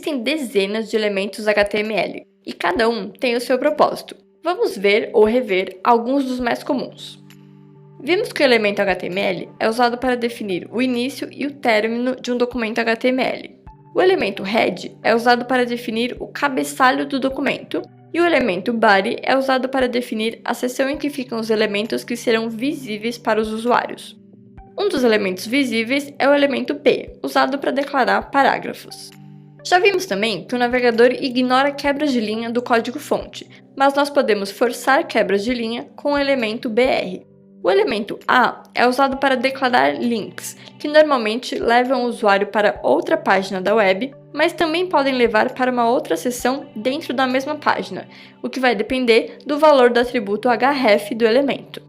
existem dezenas de elementos HTML e cada um tem o seu propósito. Vamos ver ou rever alguns dos mais comuns. Vimos que o elemento HTML é usado para definir o início e o término de um documento HTML. O elemento head é usado para definir o cabeçalho do documento e o elemento body é usado para definir a seção em que ficam os elementos que serão visíveis para os usuários. Um dos elementos visíveis é o elemento P, usado para declarar parágrafos. Já vimos também que o navegador ignora quebras de linha do código-fonte, mas nós podemos forçar quebras de linha com o elemento BR. O elemento A é usado para declarar links, que normalmente levam o usuário para outra página da web, mas também podem levar para uma outra seção dentro da mesma página, o que vai depender do valor do atributo href do elemento.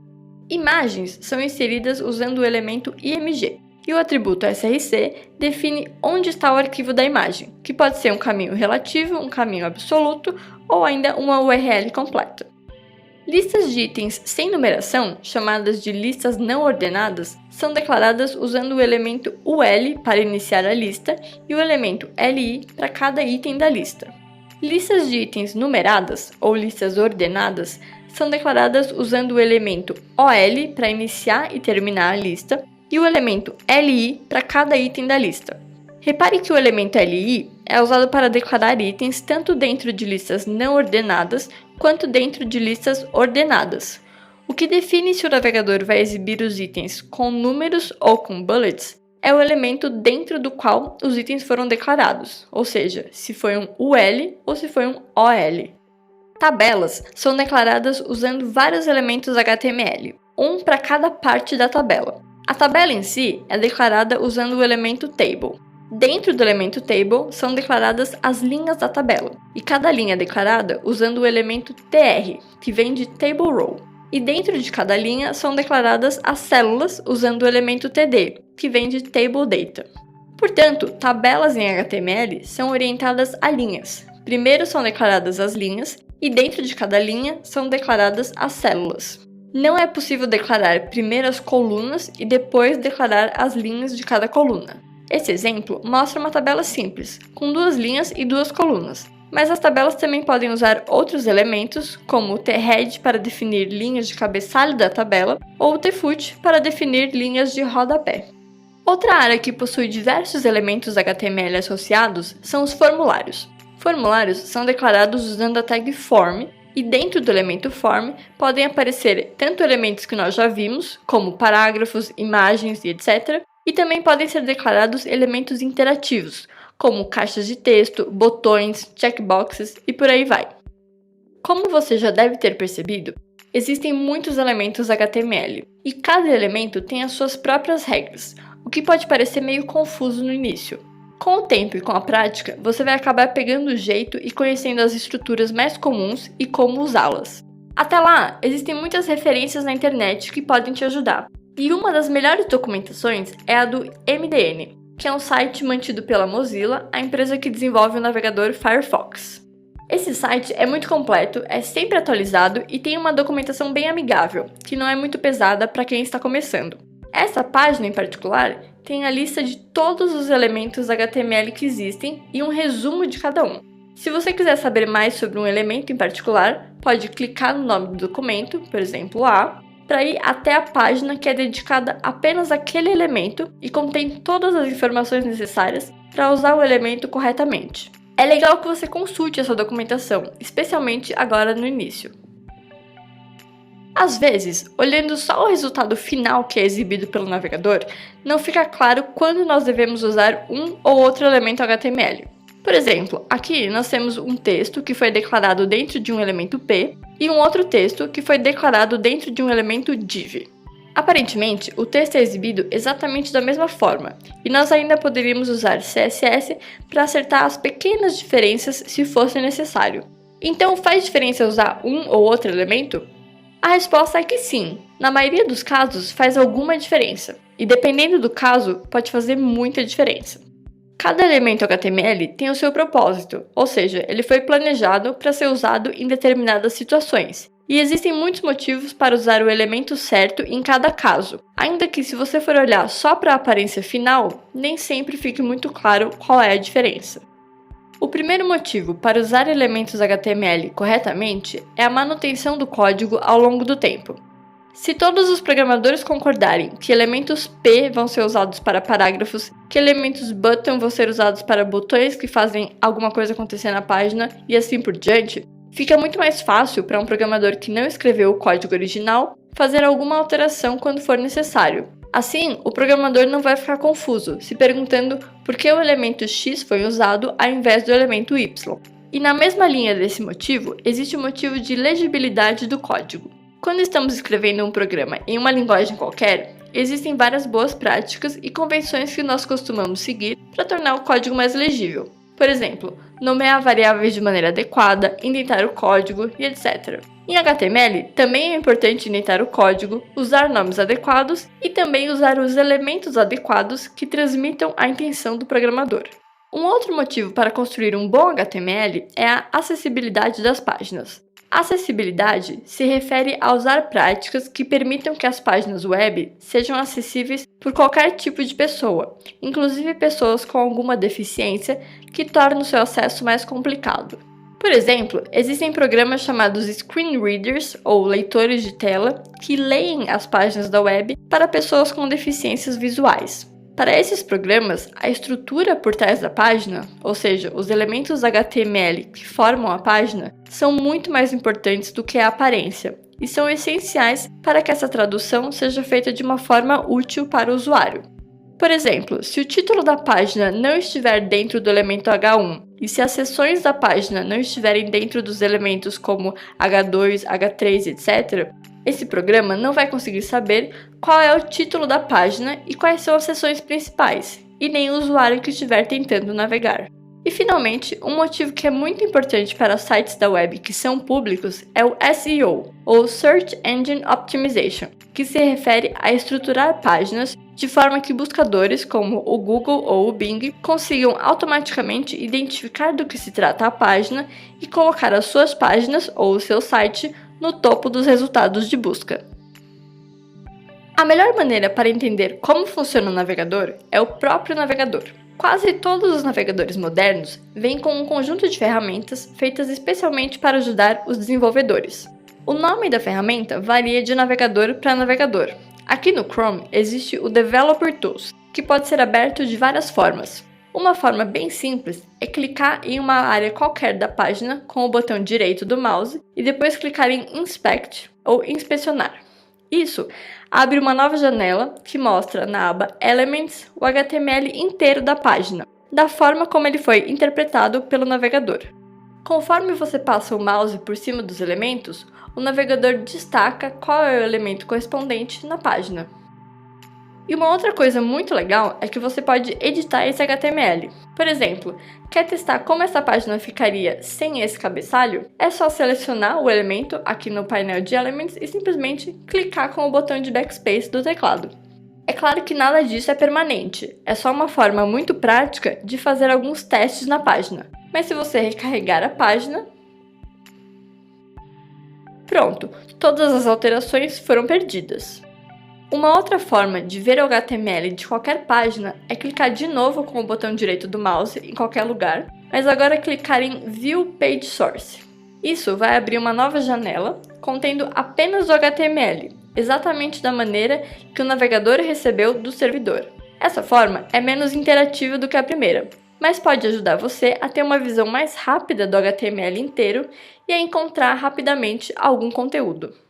Imagens são inseridas usando o elemento img, e o atributo src define onde está o arquivo da imagem, que pode ser um caminho relativo, um caminho absoluto ou ainda uma URL completa. Listas de itens sem numeração, chamadas de listas não ordenadas, são declaradas usando o elemento ul para iniciar a lista e o elemento li para cada item da lista. Listas de itens numeradas, ou listas ordenadas, são declaradas usando o elemento ol para iniciar e terminar a lista e o elemento li para cada item da lista. Repare que o elemento li é usado para declarar itens tanto dentro de listas não ordenadas quanto dentro de listas ordenadas. O que define se o navegador vai exibir os itens com números ou com bullets é o elemento dentro do qual os itens foram declarados, ou seja, se foi um ul ou se foi um ol. Tabelas são declaradas usando vários elementos HTML, um para cada parte da tabela. A tabela em si é declarada usando o elemento table. Dentro do elemento table são declaradas as linhas da tabela, e cada linha é declarada usando o elemento tr, que vem de table row. E dentro de cada linha são declaradas as células usando o elemento td, que vem de table data. Portanto, tabelas em HTML são orientadas a linhas. Primeiro são declaradas as linhas, e dentro de cada linha são declaradas as células. Não é possível declarar primeiro as colunas e depois declarar as linhas de cada coluna. Esse exemplo mostra uma tabela simples, com 2 linhas e 2 colunas, mas as tabelas também podem usar outros elementos, como o thead para definir linhas de cabeçalho da tabela, ou o tfoot para definir linhas de rodapé. Outra área que possui diversos elementos HTML associados são os formulários. Formulários são declarados usando a tag form, e dentro do elemento form podem aparecer tanto elementos que nós já vimos, como parágrafos, imagens e etc., e também podem ser declarados elementos interativos, como caixas de texto, botões, checkboxes e por aí vai. Como você já deve ter percebido, existem muitos elementos HTML, e cada elemento tem as suas próprias regras, o que pode parecer meio confuso no início. Com o tempo e com a prática, você vai acabar pegando o jeito e conhecendo as estruturas mais comuns e como usá-las. Até lá, existem muitas referências na internet que podem te ajudar. E uma das melhores documentações é a do MDN, que é um site mantido pela Mozilla, a empresa que desenvolve o navegador Firefox. Esse site é muito completo, é sempre atualizado e tem uma documentação bem amigável, que não é muito pesada para quem está começando. Essa página em particular tem a lista de todos os elementos HTML que existem e um resumo de cada um. Se você quiser saber mais sobre um elemento em particular, pode clicar no nome do documento, por exemplo A, para ir até a página que é dedicada apenas àquele elemento e contém todas as informações necessárias para usar o elemento corretamente. É legal que você consulte essa documentação, especialmente agora no início. Às vezes, olhando só o resultado final que é exibido pelo navegador, não fica claro quando nós devemos usar um ou outro elemento HTML. Por exemplo, aqui nós temos um texto que foi declarado dentro de um elemento P e um outro texto que foi declarado dentro de um elemento div. Aparentemente, o texto é exibido exatamente da mesma forma, e nós ainda poderíamos usar CSS para acertar as pequenas diferenças se fosse necessário. Então, faz diferença usar um ou outro elemento? A resposta é que sim, na maioria dos casos faz alguma diferença, e dependendo do caso, pode fazer muita diferença. Cada elemento HTML tem o seu propósito, ou seja, ele foi planejado para ser usado em determinadas situações. E existem muitos motivos para usar o elemento certo em cada caso, ainda que se você for olhar só para a aparência final, nem sempre fique muito claro qual é a diferença. O primeiro motivo para usar elementos HTML corretamente é a manutenção do código ao longo do tempo. Se todos os programadores concordarem que elementos P vão ser usados para parágrafos, que elementos button vão ser usados para botões que fazem alguma coisa acontecer na página e assim por diante, fica muito mais fácil para um programador que não escreveu o código original fazer alguma alteração quando for necessário. Assim, o programador não vai ficar confuso, se perguntando por que o elemento X foi usado ao invés do elemento Y. E na mesma linha desse motivo, existe o motivo de legibilidade do código. Quando estamos escrevendo um programa em uma linguagem qualquer, existem várias boas práticas e convenções que nós costumamos seguir para tornar o código mais legível. Por exemplo, nomear variáveis de maneira adequada, indentar o código e etc. Em HTML, também é importante indentar o código, usar nomes adequados e também usar os elementos adequados que transmitam a intenção do programador. Um outro motivo para construir um bom HTML é a acessibilidade das páginas. Acessibilidade se refere a usar práticas que permitam que as páginas web sejam acessíveis por qualquer tipo de pessoa, inclusive pessoas com alguma deficiência que tornam o seu acesso mais complicado. Por exemplo, existem programas chamados screen readers ou leitores de tela que leem as páginas da web para pessoas com deficiências visuais. Para esses programas, a estrutura por trás da página, ou seja, os elementos HTML que formam a página, são muito mais importantes do que a aparência e são essenciais para que essa tradução seja feita de uma forma útil para o usuário. Por exemplo, se o título da página não estiver dentro do elemento H1 e se as seções da página não estiverem dentro dos elementos como H2, H3, etc., esse programa não vai conseguir saber qual é o título da página e quais são as seções principais, e nem o usuário que estiver tentando navegar. E finalmente, um motivo que é muito importante para sites da web que são públicos é o SEO, ou Search Engine Optimization, que se refere a estruturar páginas de forma que buscadores como o Google ou o Bing consigam automaticamente identificar do que se trata a página e colocar as suas páginas ou o seu site no topo dos resultados de busca. A melhor maneira para entender como funciona o navegador é o próprio navegador. Quase todos os navegadores modernos vêm com um conjunto de ferramentas feitas especialmente para ajudar os desenvolvedores. O nome da ferramenta varia de navegador para navegador. Aqui no Chrome existe o Developer Tools, que pode ser aberto de várias formas. Uma forma bem simples é clicar em uma área qualquer da página com o botão direito do mouse e depois clicar em Inspect ou Inspecionar. Isso abre uma nova janela que mostra na aba Elements o HTML inteiro da página, da forma como ele foi interpretado pelo navegador. Conforme você passa o mouse por cima dos elementos, o navegador destaca qual é o elemento correspondente na página. E uma outra coisa muito legal é que você pode editar esse HTML. Por exemplo, quer testar como essa página ficaria sem esse cabeçalho? É só selecionar o elemento aqui no painel de Elements e simplesmente clicar com o botão de backspace do teclado. É claro que nada disso é permanente, é só uma forma muito prática de fazer alguns testes na página. Mas se você recarregar a página, pronto, todas as alterações foram perdidas. Uma outra forma de ver o HTML de qualquer página é clicar de novo com o botão direito do mouse em qualquer lugar, mas agora clicar em View Page Source. Isso vai abrir uma nova janela contendo apenas o HTML, exatamente da maneira que o navegador recebeu do servidor. Essa forma é menos interativa do que a primeira, mas pode ajudar você a ter uma visão mais rápida do HTML inteiro e a encontrar rapidamente algum conteúdo.